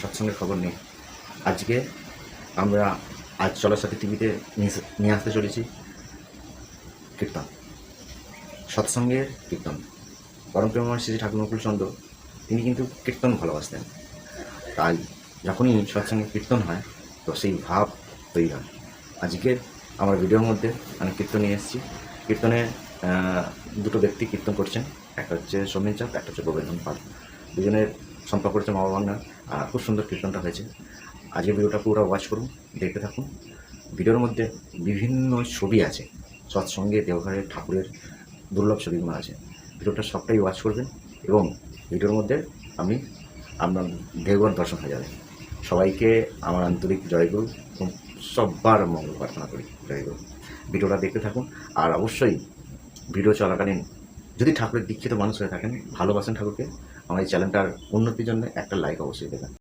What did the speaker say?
সৎসঙ্গের খবর নেই। আজকে আমরা চলার সাথে টিভিতে নিয়ে আসতে চলেছি কীর্তন, সৎসঙ্গের কীর্তন। পরম প্রেমময় শ্রী ঠাকুর অনুকূল চন্দ্র তিনি কিন্তু কীর্তন ভালোবাসতেন। তাই যখনই সৎসঙ্গে কীর্তন হয় তো সেই ভাব তৈরি হয়। আজকের আমার ভিডিওর মধ্যে আমি কীর্তন নিয়ে এসেছি। কীর্তনে দুটো ব্যক্তি কীর্তন করছেন, একটা হচ্ছে সৌমেন চাঁদ, একটা হচ্ছে গোবর্ধন পাল। দুজনের সম্পর্ক হচ্ছে মা বাবা। খুব সুন্দর কীর্তনটা হয়েছে। আজকের ভিডিওটা পুরো ওয়াচ করুন, দেখতে থাকুন। ভিডিওর মধ্যে বিভিন্ন ছবি আছে, সৎসঙ্গে দেওঘরের ঠাকুরের দুর্লভ ছবিগুলো আছে। ভিডিওটা সবটাই ওয়াচ করবেন এবং ভিডিওর মধ্যে আপনার দেওঘর দর্শন হয়ে যাবে। সবাইকে আমার আন্তরিক জয়গুরু এবং সবার মঙ্গল প্রার্থনা করি। জয়গুরু। ভিডিওটা দেখতে থাকুন। আর অবশ্যই ভিডিও চলাকালীন যদি ঠাকুরের দীক্ষিত মানুষ হয়ে থাকেন, ভালোবাসেন ঠাকুরকে, আমার এই চ্যানেলটার উন্নতির জন্য একটা লাইক অবশ্যই দেবেন।